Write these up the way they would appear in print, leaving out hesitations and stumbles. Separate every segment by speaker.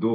Speaker 1: 2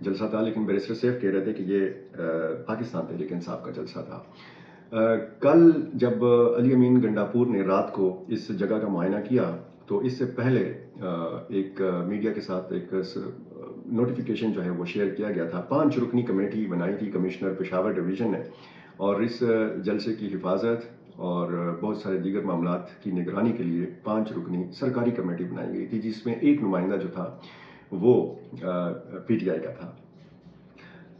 Speaker 1: جلسہ تھا، لیکن بیرسٹر سیف کہہ رہے تھے کہ یہ پاکستان تحریک انصاف کا جلسہ تھا۔ کل جب علی امین گنڈاپور نے رات کو اس جگہ کا معائنہ کیا تو اس سے پہلے ایک میڈیا کے ساتھ ایک نوٹیفیکیشن جو ہے وہ شیئر کیا گیا تھا۔ 5 رکنی کمیٹی بنائی تھی کمشنر پشاور ڈویژن نے، اور اس جلسے کی حفاظت اور بہت سارے دیگر معاملات کی نگرانی کے لیے 5 رکنی سرکاری کمیٹی بنائی گئی تھی، جس میں ایک نمائندہ جو تھا وہ پی ٹی آئی کا تھا۔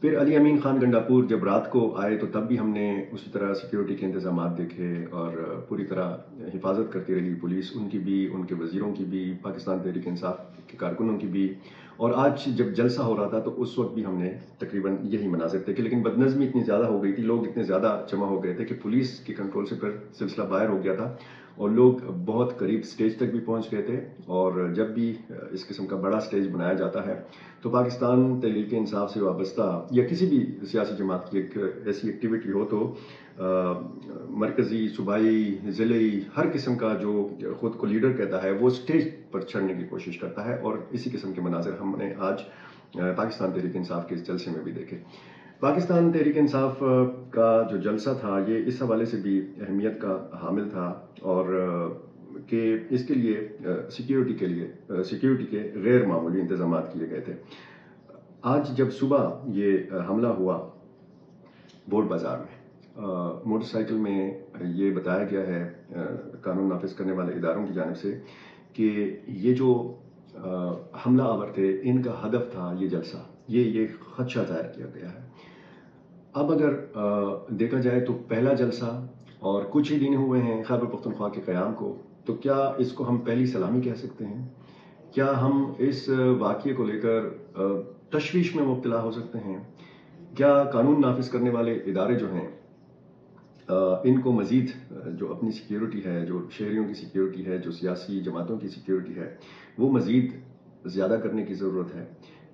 Speaker 1: پھر علی امین خان گنڈاپور جب رات کو آئے تو تب بھی ہم نے اسی طرح سیکیورٹی کے انتظامات دیکھے اور پوری طرح حفاظت کرتی رہی پولیس، ان کی بھی، ان کے وزیروں کی بھی، پاکستان تحریک انصاف کے کارکنوں کی بھی۔ اور آج جب جلسہ ہو رہا تھا تو اس وقت بھی ہم نے تقریباً یہی مناظر دیکھے، لیکن بدنظمی اتنی زیادہ ہو گئی تھی، لوگ اتنے زیادہ جمع ہو گئے تھے کہ پولیس کے کنٹرول سے پھر سلسلہ باہر ہو گیا تھا اور لوگ بہت قریب سٹیج تک بھی پہنچ گئے تھے۔ اور جب بھی اس قسم کا بڑا سٹیج بنایا جاتا ہے تو پاکستان تحریک انصاف سے وابستہ یا کسی بھی سیاسی جماعت کی ایک ایسی ایکٹیویٹی ہو تو مرکزی، صوبائی، ضلعی، ہر قسم کا جو خود کو لیڈر کہتا ہے وہ سٹیج پر چڑھنے کی کوشش کرتا ہے، اور اسی قسم کے مناظر ہم نے آج پاکستان تحریک انصاف کے اس جلسے میں بھی دیکھے۔ پاکستان تحریک انصاف کا جو جلسہ تھا یہ اس حوالے سے بھی اہمیت کا حامل تھا، اور کہ اس کے لیے سیکیورٹی کے غیر معمولی انتظامات کیے گئے تھے۔ آج جب صبح یہ حملہ ہوا بورڈ بازار میں، موٹر سائیکل میں یہ بتایا گیا ہے قانون نافذ کرنے والے اداروں کی جانب سے کہ یہ جو حملہ آور تھے ان کا ہدف تھا یہ جلسہ، یہ خدشہ ظاہر کیا گیا ہے۔ اب اگر دیکھا جائے تو پہلا جلسہ اور کچھ ہی دن ہوئے ہیں خیبر پختونخوا کے قیام کو، تو کیا اس کو ہم پہلی سلامی کہہ سکتے ہیں؟ کیا ہم اس واقعے کو لے کر تشویش میں مبتلا ہو سکتے ہیں؟ کیا قانون نافذ کرنے والے ادارے جو ہیں ان کو مزید جو اپنی سیکیورٹی ہے، جو شہریوں کی سیکیورٹی ہے، جو سیاسی جماعتوں کی سیکیورٹی ہے، وہ مزید زیادہ کرنے کی ضرورت ہے؟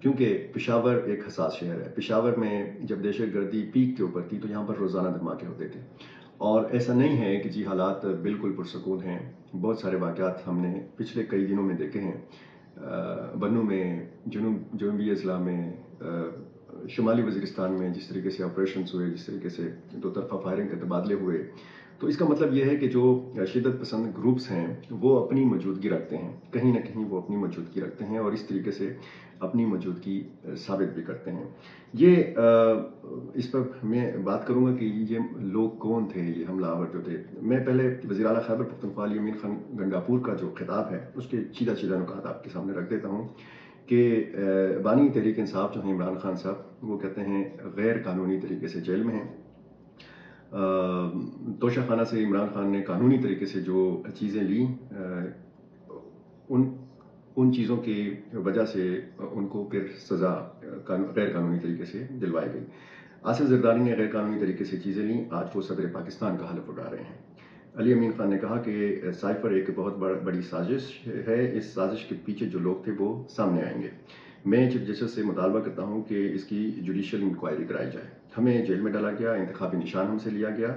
Speaker 1: کیونکہ پشاور ایک حساس شہر ہے۔ پشاور میں جب دہشت گردی پیک کے اوپر تھی تو یہاں پر روزانہ دھماکے ہوتے تھے، اور ایسا نہیں ہے کہ جی حالات بالکل پرسکون ہیں۔ بہت سارے واقعات ہم نے پچھلے کئی دنوں میں دیکھے ہیں، بنو میں، جنوبی اضلاع میں، شمالی وزیرستان میں جس طریقے سے آپریشنز ہوئے، جس طریقے سے دو طرفہ فائرنگ کے تبادلے ہوئے، تو اس کا مطلب یہ ہے کہ جو شدت پسند گروپس ہیں وہ اپنی موجودگی رکھتے ہیں، کہیں نہ کہیں وہ اپنی موجودگی رکھتے ہیں اور اس طریقے سے اپنی موجودگی ثابت بھی کرتے ہیں۔ یہ اس پر میں بات کروں گا کہ یہ لوگ کون تھے، یہ حملہ آور جو تھے۔ میں پہلے وزیر اعلیٰ خیبر پختونخوا علی امین خان گنڈاپور کا جو خطاب ہے اس کے سیدھا نکات آپ کے سامنے رکھ دیتا ہوں کہ بانی تحریک انصاف جو ہیں عمران خان صاحب، وہ کہتے ہیں غیر قانونی طریقے سے جیل میں ہیں۔ توشہ خانہ سے عمران خان نے قانونی طریقے سے جو چیزیں لیں ان چیزوں کی وجہ سے ان کو پھر سزا غیر قانونی طریقے سے دلوائی گئی۔ آصف زرداری نے غیر قانونی طریقے سے چیزیں لیں، آج وہ صدر پاکستان کا حلف اٹھا رہے ہیں۔ علی امین خان نے کہا کہ سائفر ایک بہت بڑی سازش ہے، اس سازش کے پیچھے جو لوگ تھے وہ سامنے آئیں گے۔ میں چیف جسٹس سے مطالبہ کرتا ہوں کہ اس کی جوڈیشل انکوائری کرائی جائے۔ ہمیں جیل میں ڈالا گیا، انتخابی نشان ہم سے لیا گیا،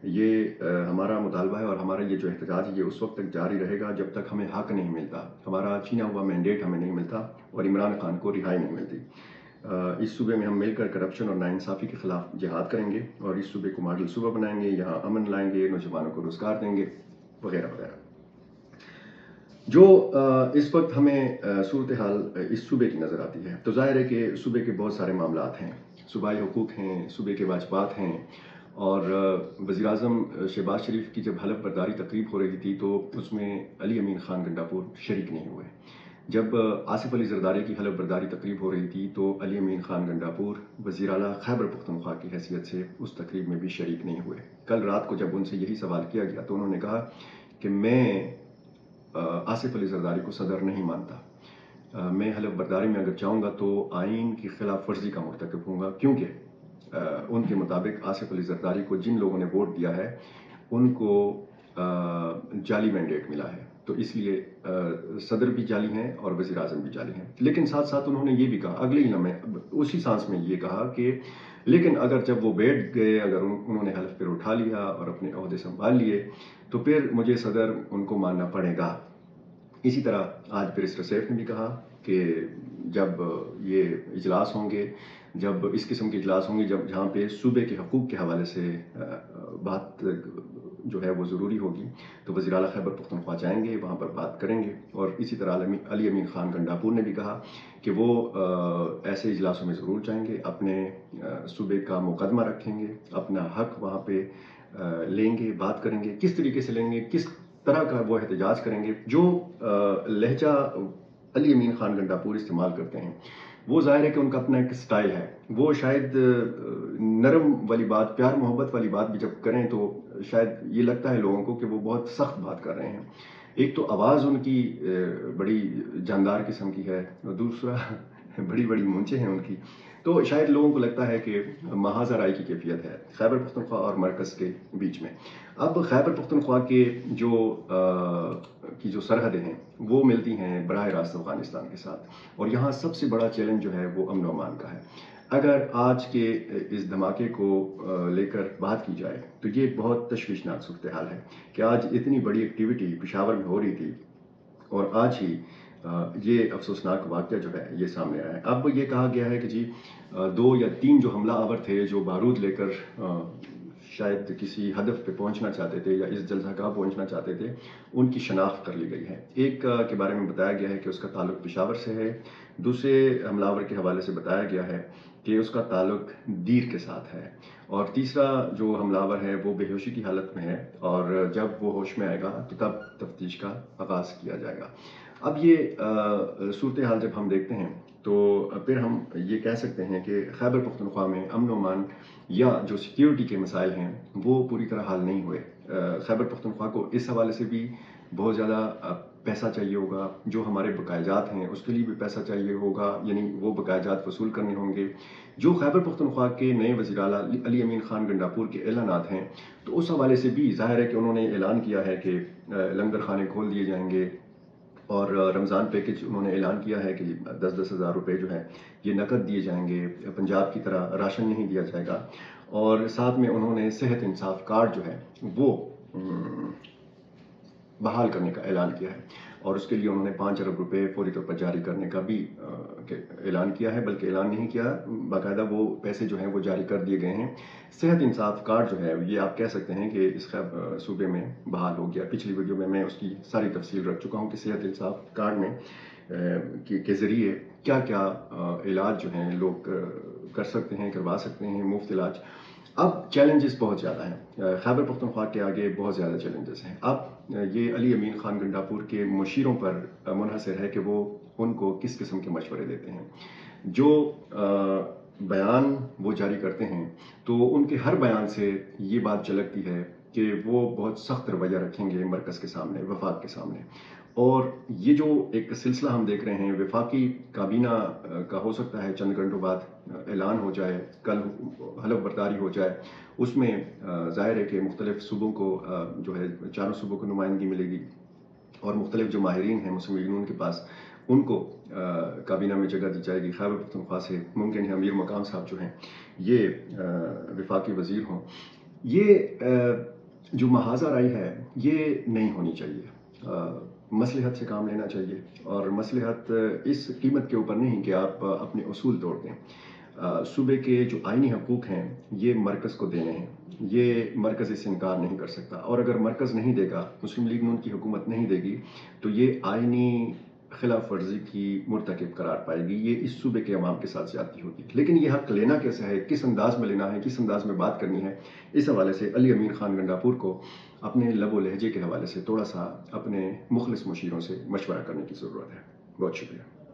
Speaker 1: یہ ہمارا مطالبہ ہے اور ہمارا یہ جو احتجاج ہے یہ اس وقت تک جاری رہے گا جب تک ہمیں حق نہیں ملتا، ہمارا چھینا ہوا مینڈیٹ ہمیں نہیں ملتا اور عمران خان کو رہائی نہیں ملتی۔ اس صوبے میں ہم مل کر کرپشن اور ناانصافی کے خلاف جہاد کریں گے اور اس صوبے کو ماڈل صوبہ بنائیں گے، یہاں امن لائیں گے، نوجوانوں کو روزگار دیں گے، وغیرہ وغیرہ۔ جو اس وقت ہمیں صورتحال اس صوبے کی نظر آتی ہے تو ظاہر ہے کہ صوبے کے بہت سارے معاملات ہیں، صوبائی حقوق ہیں، صوبے کے واجبات ہیں، اور وزیر اعظم شہباز شریف کی جب حلف برداری تقریب ہو رہی تھی تو اس میں علی امین خان گنڈاپور شریک نہیں ہوئے۔ جب آصف علی زرداری کی حلف برداری تقریب ہو رہی تھی تو علی امین خان گنڈاپور وزیر اعلیٰ خیبر پختونخوا کی حیثیت سے اس تقریب میں بھی شریک نہیں ہوئے۔ کل رات کو جب ان سے یہی سوال کیا گیا تو انہوں نے کہا کہ میں آصف علی زرداری کو صدر نہیں مانتا، میں حلف برداری میں اگر جاؤں گا تو آئین کی خلاف ورزی کا مرتکب ہوں گا، کیونکہ ان کے مطابق آصف علی زرداری کو جن لوگوں نے ووٹ دیا ہے ان کو جعلی مینڈیٹ ملا ہے، تو اس لیے صدر بھی جعلی ہیں اور وزیر اعظم بھی جعلی ہیں۔ لیکن ساتھ ساتھ انہوں نے یہ بھی کہا، اگلے ہی لمحے اسی سانس میں یہ کہا کہ لیکن اگر جب وہ بیٹھ گئے، اگر انہوں نے حلف پھر اٹھا لیا اور اپنے عہدے سنبھال لیے تو پھر مجھے صدر ان کو ماننا پڑے گا۔ اسی طرح آج بیرسٹر سیف نے بھی کہا کہ جب یہ اجلاس ہوں گے، جب اس قسم کے اجلاس ہوں گے جہاں پہ صوبے کے حقوق کے حوالے سے بات جو ہے وہ ضروری ہوگی، تو وزیر اعلیٰ خیبر پختونخوا جائیں گے، وہاں پر بات کریں گے. اور اسی طرح علی امین خان گنڈاپور نے بھی کہا کہ وہ ایسے اجلاسوں میں ضرور جائیں گے، اپنے صوبے کا مقدمہ رکھیں گے، اپنا حق وہاں پہ لیں گے، بات کریں گے. کس طریقے سے لیں گے، کس طرح کا وہ احتجاج کریں گے. جو لہجہ علی امین خان گنڈاپور استعمال کرتے ہیں وہ ظاہر ہے کہ ان کا اپنا ایک سٹائل ہے. وہ شاید نرم والی بات، پیار محبت والی بات بھی جب کریں تو شاید یہ لگتا ہے لوگوں کو کہ وہ بہت سخت بات کر رہے ہیں. ایک تو آواز ان کی بڑی جاندار قسم کی ہے، اور دوسرا بڑی بڑی مونچھیں ہیں ان کی. تو شاید لوگوں کو لگتا ہے کہ محاذ رائی کی کیفیت ہے خیبر پختونخوا اور مرکز کے بیچ میں. اب خیبر پختونخوا کے جو سرحدیں ہیں وہ ملتی ہیں براہ راست افغانستان کے ساتھ، اور یہاں سب سے بڑا چیلنج جو ہے وہ امن و امان کا ہے. اگر آج کے اس دھماکے کو لے کر بات کی جائے تو یہ ایک بہت تشویشناک صورتحال ہے کہ آج اتنی بڑی ایکٹیویٹی پشاور میں ہو رہی تھی اور آج ہی یہ افسوسناک واقعہ جو ہے یہ سامنے آیا ہے. اب یہ کہا گیا ہے کہ جی 2 یا 3 جو حملہ آور تھے جو بارود لے کر شاید کسی ہدف پہ پہنچنا چاہتے تھے یا اس جلسہ گاہ پہنچنا چاہتے تھے، ان کی شناخت کر لی گئی ہے. ایک کے بارے میں بتایا گیا ہے کہ اس کا تعلق پشاور سے ہے. دوسرے حملہ آور کے حوالے سے بتایا گیا ہے کہ اس کا تعلق دیر کے ساتھ ہے. اور تیسرا جو حملہ آور ہے وہ بے ہوشی کی حالت میں ہے، اور جب وہ ہوش میں آئے گا تو تب تفتیش کا آغاز کیا جائے گا. اب یہ صورتحال جب ہم دیکھتے ہیں تو پھر ہم یہ کہہ سکتے ہیں کہ خیبر پختونخوا میں امن و امان یا جو سیکیورٹی کے مسائل ہیں وہ پوری طرح حل نہیں ہوئے. خیبر پختونخوا کو اس حوالے سے بھی بہت زیادہ پیسہ چاہیے ہوگا. جو ہمارے بقایا جات ہیں اس کے لیے بھی پیسہ چاہیے ہوگا، یعنی وہ بقایا جات وصول کرنے ہوں گے. جو خیبر پختونخوا کے نئے وزیر اعلیٰ علی امین خان گنڈاپور کے اعلانات ہیں تو اس حوالے سے بھی ظاہر ہے کہ انہوں نے اعلان کیا ہے کہ لنگر خانے کھول دیے جائیں گے، اور رمضان پیکج انہوں نے اعلان کیا ہے کہ 10-10 ہزار روپے جو ہے یہ نقد دیے جائیں گے. پنجاب کی طرح راشن نہیں دیا جائے گا. اور ساتھ میں انہوں نے صحت انصاف کارڈ جو ہے وہ بحال کرنے کا اعلان کیا ہے، اور اس کے لیے انہوں نے 5 ارب روپے فوری طور پر جاری کرنے کا بھی اعلان کیا ہے. بلکہ اعلان نہیں کیا، باقاعدہ وہ پیسے جو ہیں وہ جاری کر دیے گئے ہیں. صحت انصاف کارڈ جو ہے یہ آپ کہہ سکتے ہیں کہ اس صوبے میں بحال ہو گیا. پچھلی ویڈیو میں اس کی ساری تفصیل رکھ چکا ہوں کہ صحت انصاف کارڈ میں کے ذریعے کیا کیا علاج جو ہیں لوگ کر سکتے ہیں، کروا سکتے ہیں، مفت علاج. اب چیلنجز بہت زیادہ ہیں، خیبر پختونخوا کے آگے بہت زیادہ چیلنجز ہیں. اب یہ علی امین خان گنڈاپور کے مشیروں پر منحصر ہے کہ وہ ان کو کس قسم کے مشورے دیتے ہیں. جو بیان وہ جاری کرتے ہیں تو ان کے ہر بیان سے یہ بات جھلکتی ہے کہ وہ بہت سخت رویہ رکھیں گے مرکز کے سامنے، وفاق کے سامنے. اور یہ جو ایک سلسلہ ہم دیکھ رہے ہیں وفاقی کابینہ کا، ہو سکتا ہے چند گھنٹوں بعد اعلان ہو جائے، کل حلف برداری ہو جائے. اس میں ظاہر ہے کہ مختلف صوبوں کو جو ہے 4 صوبوں کو نمائندگی ملے گی، اور مختلف جو ماہرین ہیں مسلم لیگ نون کے پاس ان کو کابینہ میں جگہ دی جائے گی. خیبر پختونخوا سے ممکن ہے امیر مقام صاحب جو ہیں یہ وفاقی وزیر ہوں. یہ جو محاذ رائی ہے یہ نہیں ہونی چاہیے. مصلحت سے کام لینا چاہیے، اور مصلحت اس قیمت کے اوپر نہیں کہ آپ اپنے اصول توڑ دیں. صوبے کے جو آئینی حقوق ہیں یہ مرکز کو دینے ہیں، یہ مرکز اس سے انکار نہیں کر سکتا. اور اگر مرکز نہیں دے گا، مسلم لیگ نون کی حکومت نہیں دے گی تو یہ آئینی خلاف ورزی کی مرتکب قرار پائے گی. یہ اس صوبے کے عوام کے ساتھ زیادتی ہوگی. لیکن یہ حق لینا کیسے ہے، کس انداز میں لینا ہے، کس انداز میں بات کرنی ہے، اس حوالے سے علی امین خان گنڈاپور کو اپنے لب و لہجے کے حوالے سے تھوڑا سا اپنے مخلص مشیروں سے مشورہ کرنے کی ضرورت ہے. بہت شکریہ.